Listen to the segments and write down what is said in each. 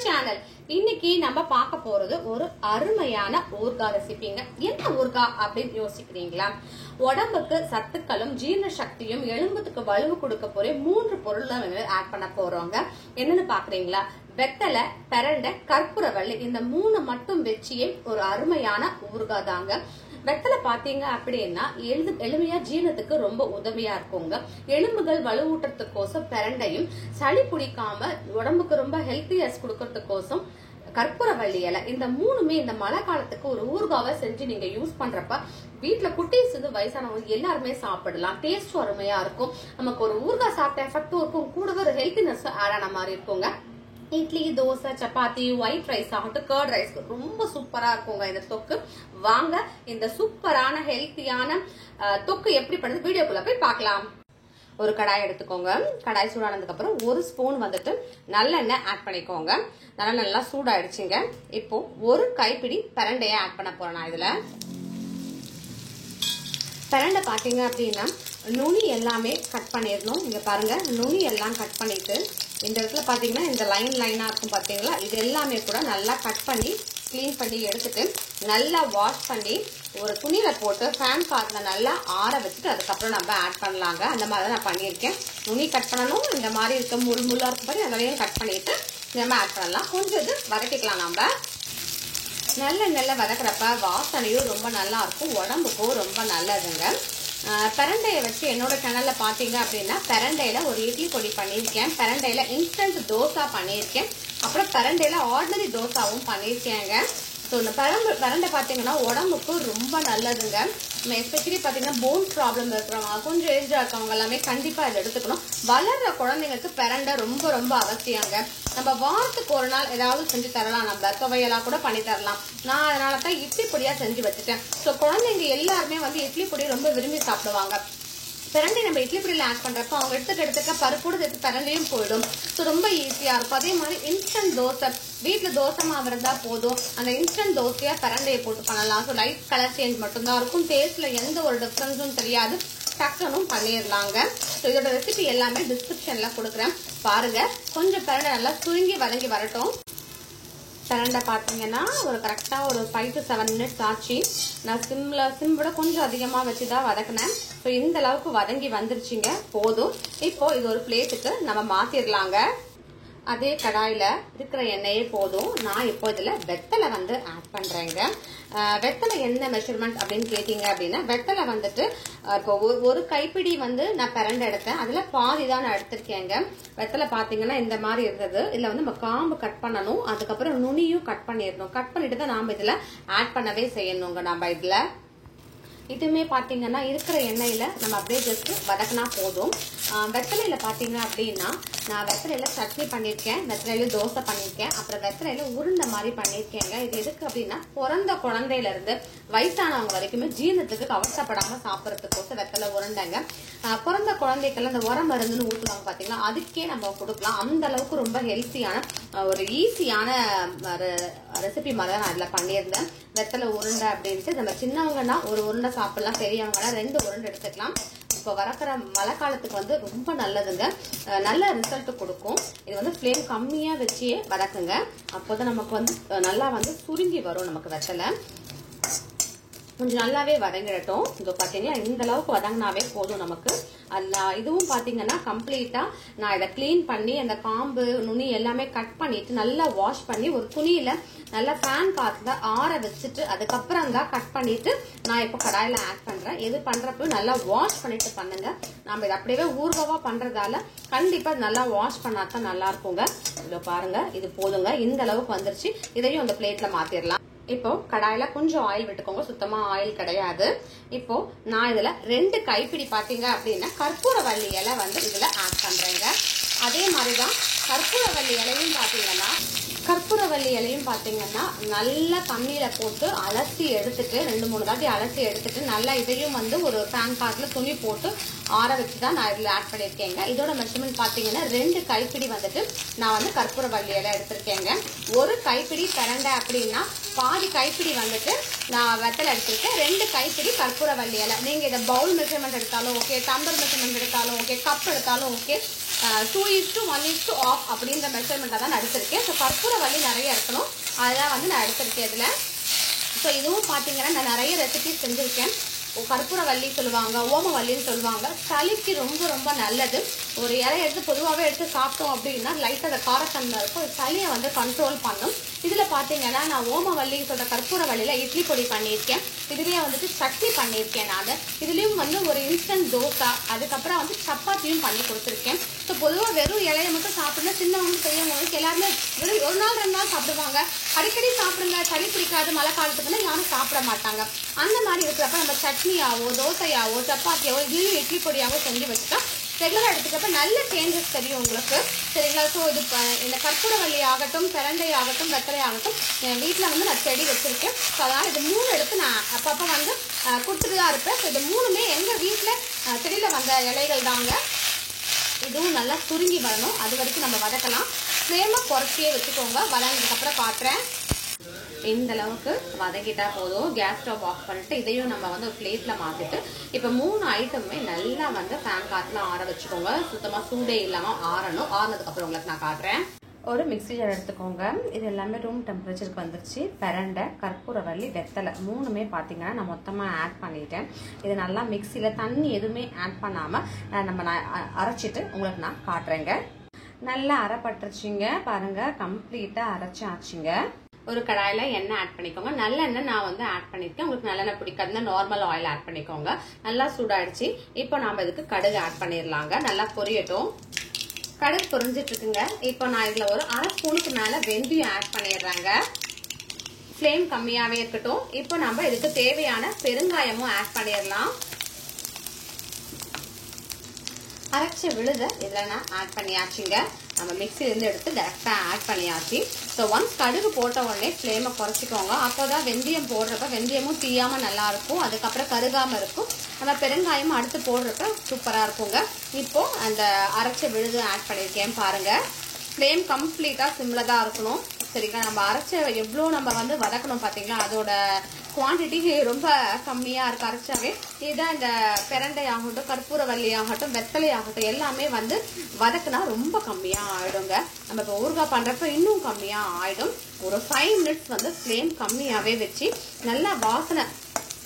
Channel. இன்னைக்கு நம்ம பார்க்க போறது ஒரு அருமையான ஊர்காய் ரெசிபிங்க. என்ன ஊர்காய் அப்படின்னு யோசிக்கிறீங்களா? உடம்புக்கு சத்துக்களும் ஜீரண சக்தியும் எலும்புக்கு வலுவு கொடுக்க போற 3 பொருள் ஆட் பண்ண போறோங்க. என்னன்னு பாக்குறீங்களா? வெத்தலை, பிரண்டை, கற்பூரவள்ளி, இந்த 3 மட்டும் வச்சியே ஒரு அருமையான ஊர்காய் தாங்க. வெத்தலை பாத்தீங்க அப்படின்னா எளிமையா ஜீரணத்துக்கு ரொம்ப உதவியா இருக்குங்க. எலும்புகள் வலுவூட்டத்துக்கோசம் பிரண்டையும், சளி பிடிக்காம உடம்புக்கு ரொம்ப ஹெல்த்தியஸ் கொடுக்கறதுக்கோசம் கற்பூரவள்ளி இலை, இந்த 3மே இந்த மழை காலத்துக்கு ஒரு ஊர்காவை செஞ்சு நீங்க யூஸ் பண்றப்ப வீட்டுல குட்டீஸ் வயசானவங்க எல்லாருமே சாப்பிடலாம். டேஸ்ட் அருமையா இருக்கும். நமக்கு ஒரு ஊர்காய் சாப்பிட்ட எஃபெக்டும் இருக்கும், கூடவே ஒரு ஹெல்த்தினஸ் ஆட் ஆன மாதிரி இருக்குங்க. இட்லி, தோசை, சப்பாத்தி, ஒயிட் ரைஸ் ஆகட்டும், கர்ட் ரைஸ் ரொம்ப சூப்பரா இருக்குங்க இந்த தொக்கு. வாங்க இந்த சூப்பரான ஹெல்த்தியான தொக்கு எப்படி பண்ணுறது வீடியோக்குள்ள போய் பார்க்கலாம். ஒரு கடாய் எடுத்துக்கோங்க. கடாய் சூடானதுக்கு அப்புறம் 1 ஸ்பூன் வந்துட்டு நல்லெண்ணெய் ஆட் பண்ணிக்கோங்க. நல்லா சூடாயிடுச்சுங்க. இப்போ 1 கைப்பிடி பிரண்டைய ஆட் பண்ண போறேன் நான் இதுல. பிரண்டை பாத்தீங்க அப்படின்னா நுனி எல்லாமே கட் பண்ணிடணும். இங்க பாருங்க, நுனி எல்லாம் கட் பண்ணிட்டு இந்த இடத்துல பாத்தீங்கன்னா இந்த லைனா இருக்கும் பாத்தீங்களா, இது எல்லாமே கூட நல்லா கட் பண்ணி கிளீன் பண்ணி எடுத்துட்டு நல்லா வாஷ் பண்ணி ஒரு துணியில போட்டு ஃபேன் காத்துல நல்லா ஆற வச்சுட்டு அதுக்கப்புறம் நம்ம ஆட் பண்ணலாங்க. அந்த மாதிரி தான் நான் பண்ணியிருக்கேன். நுனி கட் பண்ணணும், இந்த மாதிரி இருக்க முள்ளா இருக்கும் பாரு, அதெல்லாம் கட் பண்ணிட்டு நம்ம ஆட் பண்ணலாம். கொஞ்சம் இது வதக்கிக்கலாம். நம்ம நல்ல வதக்குறப்ப வாசனையும் ரொம்ப நல்லா இருக்கும், உடம்புக்கும் ரொம்ப நல்லதுங்க. பிரண்டையை வச்சு என்னோட சேனல்ல பாத்தீங்க அப்படின்னா பிரண்டையில ஒரு இட்லி பொடி பண்ணியிருக்கேன், பிரண்டையில இன்ஸ்டன்ட் தோசை பண்ணியிருக்கேன், அப்புறம் பிரண்டையில ஆர்டினரி தோசாவும் பண்ணியிருக்கேங்க. ஸோ இந்த பிரண்டை பார்த்தீங்கன்னா உடம்புக்கு ரொம்ப நல்லதுங்க. எஸ்பெஷலி பார்த்தீங்கன்னா போன் ப்ராப்ளம் இருக்கிறவங்க, கொஞ்சம் ஏஜா இருக்கவங்க எல்லாமே கண்டிப்பாக இதை எடுத்துக்கணும். வளர்ற குழந்தைங்களுக்கு பிரண்டை ரொம்ப ரொம்ப அவசியங்க. நம்ம வாரத்துக்கு ஒரு நாள் ஏதாவது செஞ்சு தரலாம், நம்ம துவையெல்லாம் கூட பண்ணி தரலாம். நான் அதனால தான் இட்லி பொடியா செஞ்சு வச்சுட்டேன். ஸோ குழந்தைங்க எல்லாருமே இட்லி பொடி ரொம்ப விரும்பி சாப்பிடுவாங்க. பிரண்டை நம்ம இட்லி பொடியில் ஆட் பண்றப்ப அவங்க எடுத்துக்க பருப்போடு சேர்த்து பிரண்டையும் போயிடும். ஸோ ரொம்ப ஈஸியா இருக்கும். அதே மாதிரி இன்ஸ்டன்ட் தோசை, வீட்டுல தோசை மாவு இருந்தா போதும், அந்த இன்ஸ்டன்ட் தோசையா பிரண்டையை போட்டு பண்ணலாம். ஸோ லைட் கலர் சேஞ்ச் மட்டும்தான் இருக்கும், டேஸ்ட்ல எந்த ஒரு டிஃபரன்ஸும் தெரியாது, டக்குனும் பண்ணிடலாங்க. ஸோ இதோட ரெசிபி எல்லாமே டிஸ்கிரிப்ஷன்ல கொடுக்குறேன், பாருங்க. கொஞ்சம் பிரண்டை நல்லா சுருங்கி வதங்கி வரட்டும். பிரண்டை பார்த்தீங்கன்னா ஒரு கரெக்டாக ஒரு 5 to 7 மினிட்ஸ் ஆச்சு. நான் சிம் விட கொஞ்சம் அதிகமாக வச்சு தான் வதக்கினேன். ஸோ இந்த அளவுக்கு வதங்கி வந்துருச்சுங்க, போதும். இப்போ இது ஒரு பிளேட்டுக்கு நம்ம மாற்றிடலாங்க. அதே கடாயில் இருக்கிற எண்ணெயே போதும். நான் இப்போ இதில் வெத்தலை ஆட் பண்ணுறேங்க. வெத்தலை என்ன மெஷர்மெண்ட் அப்படின்னு கேட்டீங்க அப்படின்னா, வெத்தலை வந்துட்டு இப்போ 1 கைப்பிடி நான் பிரண்டை எடுத்தேன், அதில் பாதி தான் நான் எடுத்திருக்கேங்க. வெத்தலை பார்த்தீங்கன்னா இந்த மாதிரி இருந்தது. இதில் நம்ம காம்பு கட் பண்ணணும், அதுக்கப்புறம் நுனியும் கட் பண்ணிடணும். கட் பண்ணிட்டு தான் நாம் இதில் ஆட் பண்ணவே செய்யணுங்க. நம்ம இதில் இதுவுமே பார்த்தீங்கன்னா இருக்கிற எண்ணெயில் நம்ம அப்படியே ஜஸ்ட் வதக்கினா போதும். வெத்தலையில பார்த்தீங்க அப்படின்னா நான் வெத்தலையில சட்னி பண்ணியிருக்கேன், வெத்தலையில தோசை பண்ணியிருக்கேன், அப்புறம் வெத்தலையில உருண்டை மாதிரி பண்ணியிருக்கேங்க. இது எதுக்கு அப்படின்னா பிறந்த குழந்தையில இருந்து வயசானவங்க வரைக்குமே ஜீரணத்துக்கு அவசரப்படாம சாப்பிட்றதுக்கோசம் வெத்தலை உருண்டைங்க. பிறந்த குழந்தைக்கெல்லாம் இந்த உரம் மருந்துன்னு ஊற்றுவாங்க பார்த்தீங்களா, அதுக்கே நம்ம கொடுக்கலாம். அந்த அளவுக்கு ரொம்ப ஹெல்த்தியான ஒரு ஈஸியான ரெசிபி மாதிரி தான் நான் அதில் பண்ணியிருந்தேன். வெத்தலை உருண்டை அப்படின்ட்டு நம்ம சின்னவங்கன்னா ஒரு உருண்டை சாப்பிடலாம், பெரியவங்கன்னா 2 உருண்டை எடுத்துக்கலாம். இப்போ வரக்கிற மழை காலத்துக்கு ரொம்ப நல்லதுங்க, நல்ல ரிசல்ட் கொடுக்கும். இது ஃப்ளேம் கம்மியா வச்சே வதக்குங்க, அப்போதான் நமக்கு நல்லா சுருங்கி வரும். நமக்கு வெத்தலை கொஞ்சம் நல்லாவே வதங்கிடட்டும். இதோ பாத்தீங்களா, இந்த அளவுக்கு வதங்கினாவே போதும் நமக்கு. இதுவும் பாத்தீங்கன்னா கம்ப்ளீட்டா நான் இதை கிளீன் பண்ணி அந்த காம்பு நுனி எல்லாமே கட் பண்ணிட்டு நல்லா வாஷ் பண்ணி ஒரு துணியில நல்லா ஃபேன் காத்துல ஆற வச்சுட்டு அதுக்கப்புறம் தான் கட் பண்ணிட்டு நான் இப்போ கடாயில ஆட் பண்றேன். எது பண்றப்ப நல்லா வாஷ் பண்ணிட்டு பண்ணுங்க. நம்ம இதை அப்படியே ஊர்காவா பண்றதால கண்டிப்பா நல்லா வாஷ் பண்ணாதான் நல்லா இருக்குங்க. இதோ பாருங்க, இது போதுங்க, இந்த அளவுக்கு வந்துருச்சு. இதையும் அந்த பிளேட்ல மாத்திரலாம். இப்போ கடாயில கொஞ்சம் ஆயில் விட்டுக்கோங்க, சுத்தமா ஆயில் கிடையாது. இப்போ நான் இதுல 2 கைப்பிடி பாத்தீங்க அப்படின்னா கற்பூரவள்ளி இலை இதுல ஆட் பண்றேங்க. அதே மாதிரிதான் கற்பூரவள்ளி இலையும் பாத்தீங்கன்னா நல்லா தண்ணியில போட்டு அலசி எடுத்துட்டு 2-3 தாட்டி அலசி எடுத்துட்டு நல்லா இதையும் ஒரு ஃபேன் காத்துல துணி போட்டு ஆற வச்சுதான் நான் இதுல ஆட் பண்ணிருக்கேங்க. இதோட மெஷர்மெண்ட் பாத்தீங்கன்னா 2 கைப்பிடி நான் கற்பூரவள்ளி இலை எடுத்திருக்கேங்க. 1 கைப்பிடி பிரண்டை அப்படின்னா பாதி கைப்பிடி நான் வெத்தலை எடுத்திருக்கேன், 2 கைப்பிடி கற்பூரவள்ளி இலை. நீங்க இதை பவுல் மெஷர்மெண்ட் எடுத்தாலும் ஓகே, டம்பர் மெஷர்மெண்ட் எடுத்தாலும் ஓகே, கப் எடுத்தாலும் ஓகே. 2:1:1 அப்படின்ற மெஷர்மெண்ட்டாக தான் நான் எடுத்திருக்கேன். ஸோ கற்பூரவள்ளி நிறைய இருக்கணும், அதுதான் வந்து நான் எடுத்திருக்கேன் இதில். ஸோ இதுவும் பார்த்தீங்கன்னா நான் நிறைய ரெசிபிஸ் செஞ்சுருக்கேன். கற்பூரவள்ளி சொல்லுவாங்க, ஓமவல்லின்னு சொல்லுவாங்க. சளிக்கு ரொம்ப ரொம்ப நல்லது. ஒரு இலை எடுத்து பொதுவாகவே எடுத்து சாப்பிட்டோம் அப்படின்னா லைட்டாக அந்த காரத்தன்மை இருக்கும், சளியை வந்து கண்ட்ரோல் பண்ணும். இதில் பார்த்தீங்கன்னா நான் ஓமவல்லின்னு சொல்கிற கற்பூரவள்ளியில் இட்லி பொடி பண்ணியிருக்கேன். இதுலேயே வந்துட்டு சட்னி பண்ணியிருக்கேன் நான். இதுலேயும் வந்து ஒரு இன்ஸ்டன்ட் தோசை, அதுக்கப்புறம் வந்து சப்பாத்தியும் பண்ணி கொடுத்துருக்கேன். ஸோ பொதுவாக வெறும் இலையை மட்டும் சாப்பிடுங்க, சின்னவங்க பெரியவங்களுக்கு எல்லாருமே வெறும் ஒரு நாள் 2 நாள் சாப்பிடுவாங்க. அடிக்கடி சாப்பிடுங்க, சளி பிடிக்காது மழை காலத்துக்குன்னா யாரும் சாப்பிட மாட்டாங்க. அந்த மாதிரி இருக்கிறப்ப நம்ம சட்னியாவோ தோசையாவோ சப்பாத்தியாவோ இதுலேயும் இட்லி பொடியாவோ செஞ்சு வச்சுட்டா ரெகுலராக எடுத்துக்கப்ப நல்ல சேஞ்சஸ் தெரியும் உங்களுக்கு. சரிங்களா? ஸோ இது இந்த கற்பூரவள்ளி ஆகட்டும், பிரண்டை ஆகட்டும், வெத்தலை ஆகட்டும் என் வீட்டில் வந்து நான் செடி வச்சுருக்கேன். ஸோ அதனால் இது 3 எடுத்து நான் அப்பப்போ வந்து கொடுத்துட்டு தான் இருப்பேன். ஸோ இது 3மே எங்கள் வீட்டில் செடியில் வந்த இலைகள் தாங்க. இதுவும் நல்லா சுருங்கி வரணும், அது வரைக்கும் நம்ம வதக்கலாம். ஃப்ளேமை குறைச்சியே வச்சுக்கோங்க. வதங்கினதுக்கப்புறம் காட்டுறேன். இந்த அளவுக்கு வதக்கிட்டா போதும். கேஸ் ஸ்டவ் ஆஃப் பண்ணிட்டு இதையும் நம்ம வந்து ஒரு பிளேட்ல மாத்திட்டு இப்போ 3 ஐட்டமுமே நல்லா வந்து ஃபேன் காத்துல ஆற வச்சுக்கோங்க. சுத்தமா சூடே இல்லாம ஆறணும். ஆறினதுக்கு அப்புறம் உங்களுக்கு நான் காட்டுறேன். ஒரு மிக்ஸி ஜார் எடுத்துக்கோங்க. இது எல்லாமே ரூம் டெம்பரேச்சருக்கு வந்துருச்சு. பிரண்டை, கற்பூரவள்ளி, வெத்தலை 3மே பார்த்தீங்கன்னா நான் மொத்தமாக ஆட் பண்ணிட்டேன். இது நல்லா மிக்ஸியில் தண்ணி எதுவுமே ஆட் பண்ணாமல் நம்ம அரைச்சிட்டு உங்களுக்கு நான் காட்டுறேங்க. நல்லா அரைப்பட்டுருச்சுங்க பாருங்க, கம்ப்ளீட்டாக அரைச்சாச்சுங்க. ஒரு கடாயில் எண்ணெய் ஆட் பண்ணிக்கோங்க. நல்லெண்ணெய் நான் வந்து ஆட் பண்ணிருக்கேன். உங்களுக்கு நல்லெண்ணெய் பிடிக்காதுன்னா நார்மல் ஆயில் ஆட் பண்ணிக்கோங்க. நல்லா சூடாயிடுச்சு. இப்போ நாம இதுக்கு கடுகு ஆட் பண்ணிடலாங்க. நல்லா பொரியட்டும். கடுகு பொரிஞ்சிட்டு இருக்குங்க. இப்போ நான் இதுல ஒரு 1/2 ஸ்பூனுக்கு மேல வெந்தயம் ஆட் பண்ணிடுறாங்க. ஃப்ளேம் கம்மியாவே இருக்கட்டும். இப்போ நம்ம இதுக்கு தேவையான பெருங்காயமும் ஆட் பண்ணிடலாம். அரைச்ச விழுத இதுல நான் ஆட் பண்ணியாச்சுங்க. நம்ம மிக்ஸிலேருந்து எடுத்து டேரெக்டாக ஆட் பண்ணியாச்சு. ஸோ ஒன்ஸ் கடுகு போட்ட உடனே ஃப்ளேமை குறைச்சிக்கோங்க. அப்போ தான் வெந்தயம் போடுறப்ப வெந்தயமும் தீயாமல் நல்லாயிருக்கும், அதுக்கப்புறம் கருகாமல் இருக்கும். நம்ம பெருங்காயமும் அடுத்து போடுறப்ப சூப்பராக இருக்குங்க. இப்போது அந்த அரைச்ச விழுது ஆட் பண்ணியிருக்கேன் பாருங்கள். ஃப்ளேம் கம்ப்ளீட்டாக சிம்மில் தான் இருக்கணும். சரிங்களா? நம்ம அரைச்ச எவ்வளோ நம்ம வந்து வதக்கணும் பார்த்தீங்களா, அதோட குவான்டிட்டி ரொம்ப கம்மியாக இருக்கு அரைச்சாவே. இதுதான் இந்த பிரண்டை ஆகட்டும், கற்பூரவள்ளி ஆகட்டும், வெத்தலை ஆகட்டும் எல்லாமே வந்து வதக்குனா ரொம்ப கம்மியாக ஆயிடுங்க. நம்ம இப்போ ஊறுகாய் பண்ணுறப்ப இன்னும் கம்மியாக ஆயிடும். ஒரு 5 மினிட்ஸ் வந்து ஃப்ளேம் கம்மியாகவே வச்சு நல்லா வாசனை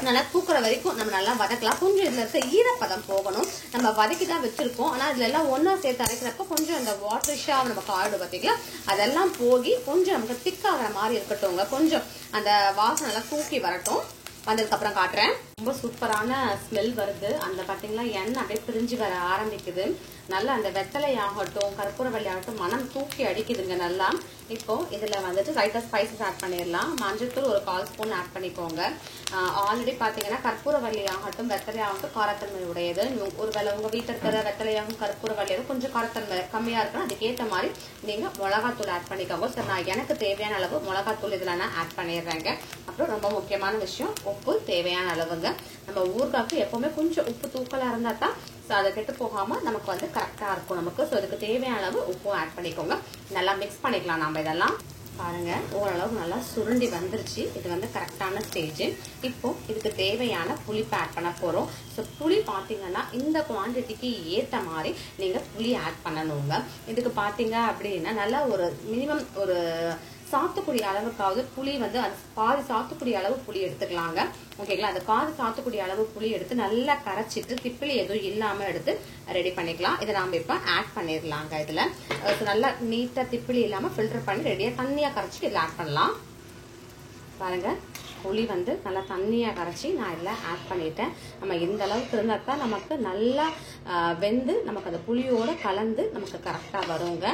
நல்லா தூக்குற வரைக்கும் நம்ம நல்லா வதக்கலாம். கொஞ்சம் இதுல இருக்க ஈரப்பதம் போகணும். நம்ம வதக்கி தான் வச்சிருக்கோம், ஆனா இதுல எல்லாம் ஒன்னா சேர்த்து அரைக்கிறப்ப கொஞ்சம் இந்த வாட்டரிஷா நமக்கு ஆயிடும் பார்த்தீங்களா, அதெல்லாம் போகி கொஞ்சம் நமக்கு திக்காகிற மாதிரி இருக்கட்டும்ங்க. கொஞ்சம் அந்த வாசனை எல்லாம் தூக்கி வரட்டும். வந்ததுக்கு அப்புறம் காட்டுறேன். ரொம்ப சூப்பரான ஸ்மெல் வருது. அந்த பார்த்தீங்களா எண்ணெய் அப்படியே பிரிஞ்சு வர ஆரம்பிக்குது. நல்லா அந்த வெத்தலை ஆகட்டும், கற்பூரவள்ளி ஆகட்டும் மனம் தூக்கி அடிக்குதுங்க நல்லா. இப்போ இதுல வந்துட்டு லைட்டாக ஸ்பைசஸ் ஆட் பண்ணிடலாம். மஞ்சள்தூள் ஒரு 1/4 ஸ்பூன் ஆட் பண்ணிக்கோங்க. ஆல்ரெடி பார்த்தீங்கன்னா கற்பூரவள்ளி ஆகட்டும், வெத்தலை ஆகட்டும் காரத்தன்மை உடையது. ஒருவேளை உங்க வீட்டில் இருக்கிற வெத்தலையாகவும் கற்பூரவள்ளியாகவும் கொஞ்சம் காரத்தன்மை கம்மியா இருக்கணும், அதுக்கேற்ற மாதிரி நீங்க மிளகாத்தூள் ஆட் பண்ணிக்கோங்க. சரி, நான் எனக்கு தேவையான அளவு மிளகாத்தூள் இதுல நான் ஆட் பண்ணிடுறேங்க. அப்புறம் ரொம்ப முக்கியமான விஷயம் உப்பு தேவையான அளவுங்க. நம்ம ஊறுகாய்க்கு எப்பவுமே கொஞ்சம் உப்பு தூக்கலா இருந்தா தான் அதை கெட்டு போகாம நமக்கு வந்து கரெக்டா இருக்கும் நமக்கு. ஸோ இதுக்கு தேவையான அளவு உப்பும் ஆட் பண்ணிக்கோங்க. நல்லா மிக்ஸ் பண்ணிக்கலாம் நம்ம இதெல்லாம். பாருங்க ஓரளவு நல்லா சுருண்டி வந்துருச்சு. இது வந்து கரெக்டான ஸ்டேஜ். இப்போ இதுக்கு தேவையான புளிப்பு ஆட் பண்ண போறோம். ஸோ புளி பார்த்தீங்கன்னா இந்த குவான்டிட்டிக்கு ஏற்ற மாதிரி நீங்க புளி ஆட் பண்ணணுங்க. இதுக்கு பார்த்தீங்க அப்படின்னா நல்லா ஒரு மினிமம் ஒரு சாத்துக்குடி அளவுக்காவது புளி வந்து பாதி சாத்துக்குடி அளவு புளி எடுத்துக்கலாங்க. ஓகேங்களா? அந்த பாதி சாத்துக்குடி அளவு புளி எடுத்து நல்லா கரைச்சிட்டு திப்பிலி எதுவும் இல்லாம எடுத்து ரெடி பண்ணிக்கலாம். இதை நாம இப்ப ஆட் பண்ணிடலாங்க. இதுல நல்லா நீட்டா திப்பிலி இல்லாம ஃபில்டர் பண்ணி ரெடியா தண்ணியா கரைச்சி இதுல ஆட் பண்ணலாம். பாருங்க புளி வந்து நல்லா தண்ணியா கரைச்சி நான் இதுல ஆட் பண்ணிட்டேன். நம்ம இந்த அளவுக்கு இருந்தா தான் நமக்கு நல்லா வெந்து நமக்கு அந்த புளியோட கலந்து நமக்கு கரெக்டா வருங்க.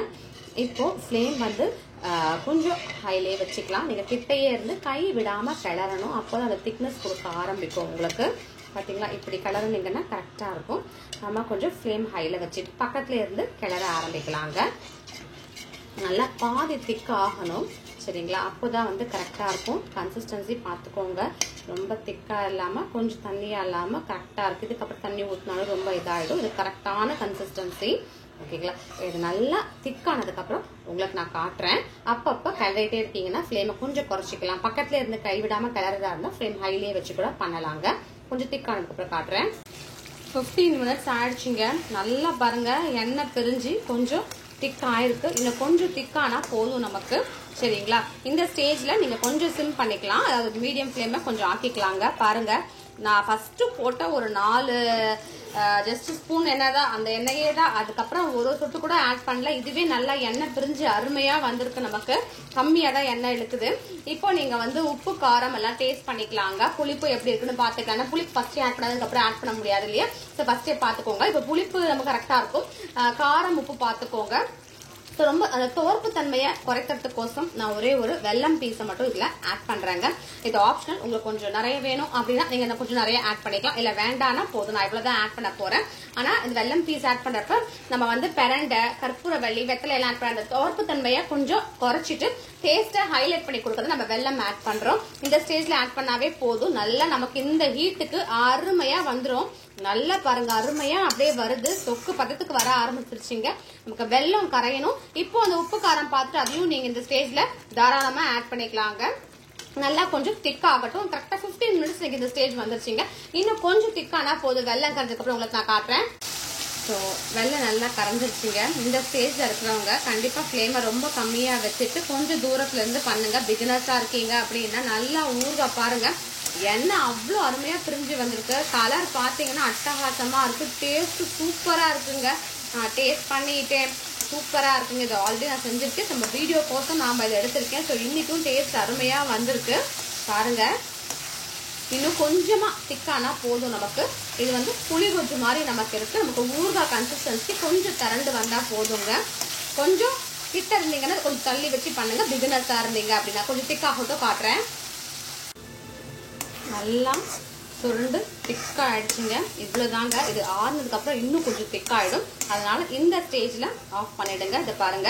இப்போ ஃப்ளேம் வந்து கொஞ்சம் ஹைலே வச்சுக்கலாம். நீங்க கிட்டையே இருந்து கை விடாம கிளறணும். அப்போதான் அந்த திக்னஸ் கொடுக்க ஆரம்பிக்கும் உங்களுக்கு. பாத்தீங்களா? இப்படி கிளறுனீங்கன்னா கரெக்டா இருக்கும். நம்ம கொஞ்சம் ஃப்ளேம் ஹைல வச்சுட்டு பக்கத்துல இருந்து கிளற ஆரம்பிக்கலாங்க. நல்லா பாதி திக் ஆகணும். சரிங்களா? அப்போதான் வந்து கரெக்டா இருக்கும். கன்சிஸ்டன்சி பார்த்துக்கோங்க. ரொம்ப திக்கா இல்லாம கொஞ்சம் தண்ணியா இல்லாம கரெக்டா இருக்கு. இதுக்கப்புறம் தண்ணி ஊற்றினாலும் ரொம்ப இதாயிடும். இது கரெக்டான கன்சிஸ்டன்சி. ஓகேங்களா? இது நல்லா திக்கானதுக்கு அப்புறம் உங்களுக்கு நான் காட்டுறேன். அப்பப்ப கிளறிட்டே இருக்கீங்கன்னா ஃப்ளேமை கொஞ்சம் குறைச்சிக்கலாம். பக்கத்துல இருந்து கைவிடாம கிளறதா இருந்தா ஃப்ளேம் ஹைலே வச்சு கூட பண்ணலாங்க. கொஞ்சம் திக்கானதுக்கு அப்புறம் காட்டுறேன். 15 மினிட்ஸ் ஆயிடுச்சுங்க. நல்லா பாருங்க எண்ணெய் பிரிஞ்சு கொஞ்சம் திக் ஆயிருக்கு. இன்னும் கொஞ்சம் திக்கானா போதும் நமக்கு. சரிங்களா? இந்த ஸ்டேஜ்ல நீங்க கொஞ்சம் சிம் பண்ணிக்கலாம், அதாவது மீடியம் ஃப்ளேம்ல கொஞ்சம் ஆக்கிக்கலாங்க. பாருங்க நான் ஃபர்ஸ்ட் போட்ட ஒரு 4 ஜஸ்ட் ஸ்பூன் எண்ணெய் தான், அந்த எண்ணெயே தான். அதுக்கப்புறம் ஒரு சொட்டு கூட ஆட் பண்ணல. இதுவே நல்லா எண்ணெய் பிரிஞ்சு அருமையா வந்திருக்கு. நமக்கு கம்மியா தான் எண்ணெய் இழுக்குது. இப்போ நீங்க வந்து உப்பு காரம் எல்லாம் டேஸ்ட் பண்ணிக்கலாங்க. புளிப்பு எப்படி இருக்குன்னு பாத்துக்கலாம். புளிப்பு ஃபர்ஸ்ட் ஆட் பண்ணதுக்கு அப்புறம் ஆட் பண்ண முடியாது இல்லையா? ஃபர்ஸ்டே பாத்துக்கோங்க. இப்போ புளிப்பு நமக்கு கரெக்டா இருக்கும். காரம் உப்பு பாத்துக்கோங்க. ரொம்ப அந்த தோர்ப்பு தன்மையை குறைக்கிறதுக்கோசம் நான் ஒரே ஒரு வெல்லம் பீஸை மட்டும் இதுல ஆட் பண்றேங்க. இது ஆப்ஷனல். உங்களுக்கு கொஞ்சம் நிறைய வேணும் அப்படின்னா நீங்க கொஞ்சம் நிறைய ஆட் பண்ணிக்கலாம், இல்ல வேண்டானா போதும். நான் இவ்வளவுதான் ஆட் பண்ண போறேன். ஆனா இந்த வெல்லம் பீஸ் ஆட் பண்றப்ப நம்ம வந்து பெரண்டை, கற்பூரவள்ளி, வெத்தலை எல்லாம் ஆட் பண்ண அந்த தோர்ப்பு தன்மையை கொஞ்சம் குறைச்சிட்டு டேஸ்ட்டை ஹைலைட் பண்ணி கொடுக்கறது நம்ம வெல்லம் ஆட் பண்றோம். இந்த ஸ்டேஜ்ல ஆட் பண்ணாவே போதும். நல்லா நமக்கு இந்த ஹீட்டுக்கு அருமையா வந்துடும். நல்லா பாருங்க அருமையா அப்படியே வருது. தொக்கு பதத்துக்கு வர ஆரம்பிச்சிருச்சுங்க. நமக்கு வெல்லம் கரையணும். இப்போ அந்த உப்பு காரம் பார்த்துட்டு அதையும் நீங்க இந்த ஸ்டேஜ்ல தாராளமா ஆட் பண்ணிக்கலாங்க. நல்லா கொஞ்சம் திக் ஆகட்டும். கரெக்டா 15 மினிட்ஸ் நீங்க இந்த ஸ்டேஜ் வந்துருச்சுங்க. இன்னும் கொஞ்சம் திக்கானா போதும். வெல்லம் கரைஞ்சதுக்கு அப்புறம் உங்களுக்கு நான் காட்டுறேன். ஸோ வெல்லம் நல்லா கரைஞ்சிருச்சுங்க. இந்த ஸ்டேஜ்ல இருக்கிறவங்க கண்டிப்பா ஃப்ளேமை ரொம்ப கம்மியா வச்சுட்டு கொஞ்சம் தூரத்துல இருந்து பண்ணுங்க. பிகினர்ஸா இருக்கீங்க அப்படின்னா நல்லா ஊறுகாய் பாருங்க. எண்ணெய் அவ்வளோ அருமையா பிரிஞ்சு வந்திருக்கு. கலர் பார்த்தீங்கன்னா அட்டகாசமா இருக்கு. டேஸ்ட் சூப்பரா இருக்குங்க. நான் டேஸ்ட் பண்ணிட்டேன். சூப்பரா இருக்குங்க. இது ஆல்ரெடி நான் செஞ்சிருக்கேன். நம்ம வீடியோ கோசம் நாம இதை எடுத்திருக்கேன். ஸோ இன்னைக்கும் டேஸ்ட் அருமையா வந்திருக்கு பாருங்க. இன்னும் கொஞ்சமா திக்கானா போதும் நமக்கு. இது வந்து புளி கொஜ்ஜு மாதிரி நமக்கு இருக்கு. நமக்கு ஊறுகாய் கன்சிஸ்டன்சி கொஞ்சம் திரண்டு வந்தா போதுங்க. கொஞ்சம் கிட்ட இருந்தீங்கன்னா கொஞ்சம் தள்ளி வச்சு பண்ணுங்க. பிகினர்ஸா இருந்தீங்க அப்படின்னா கொஞ்சம் திக்காகட்டும் காட்டுறேன். நல்லா சுருண்டு திக்கா ஆயிடுச்சுங்க. இவ்வளவுதாங்க. இது ஆறுனதுக்கு அப்புறம் இன்னும் கொஞ்சம் திக்காயிடும். அதனால இந்த ஸ்டேஜ்ல ஆஃப் பண்ணிடுங்க. இதை பாருங்க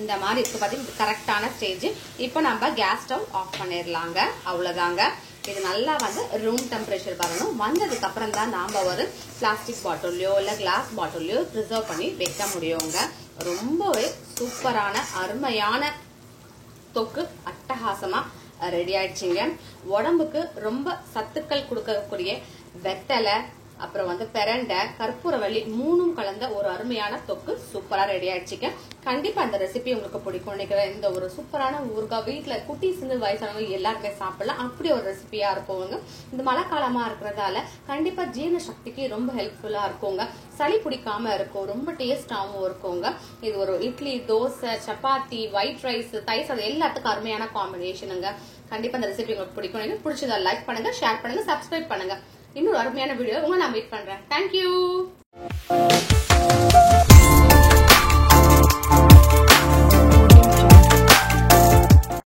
இந்த மாதிரி இருக்கு. பாத்தீங்கன்னா கரெக்டான ஸ்டேஜ். இப்போ நம்ம கேஸ் ஸ்டவ் ஆஃப் பண்ணிடலாங்க. அவ்வளவுதாங்க. இது நல்லா வந்து ரூம் டெம்பரேச்சர் வரணும். வந்ததுக்கு அப்புறம் தான் நாம ஒரு பிளாஸ்டிக் பாட்டிலையோ இல்ல கிளாஸ் பாட்டிலையோ ப்ரிசர்வ் பண்ணி வைக்க முடியுங்க. ரொம்பவே சூப்பரான அருமையான தொக்கு அட்டகாசமா ரெடி ஆயிடுச்சுங்க. உடம்புக்கு ரொம்ப சத்துக்கள் கொடுக்கக்கூடிய வெத்தலை, அப்புறம் வந்து பெரண்டை, கற்பூரவள்ளி மூணும் கலந்த ஒரு அருமையான தொக்கு சூப்பரா ரெடி ஆயிடுச்சுங்க. கண்டிப்பா இந்த ரெசிபி உங்களுக்கு பிடிக்கும் நினைக்கிறேன். இந்த ஒரு சூப்பரான ஊறுகாய் வீட்டுல குட்டீஸ் வயசானவங்க எல்லாருமே சாப்பிடலாம். அப்படி ஒரு ரெசிபியா இருக்குங்க. இந்த மழை காலமா இருக்கிறதால கண்டிப்பா ஜீரண சக்திக்கு ரொம்ப ஹெல்ப்ஃபுல்லா இருக்குங்க. சளி பிடிக்காம இருக்கும். ரொம்ப டேஸ்டாவும் இருக்குங்க. இது ஒரு இட்லி, தோசை, சப்பாத்தி, ஒயிட் ரைஸ், தயிர் சாதம் எல்லாத்துக்கும் அருமையான காம்பினேஷனுங்க. கண்டிப்பா இந்த ரெசிபி உங்களுக்கு பிடிக்கும். பிடிச்சதா லைக் பண்ணுங்க, ஷேர் பண்ணுங்க, சப்ஸ்கிரைப் பண்ணுங்க. இன்னொரு அருமையான வீடியோ உங்களை நான் மீட் பண்றேன். தேங்க்யூ.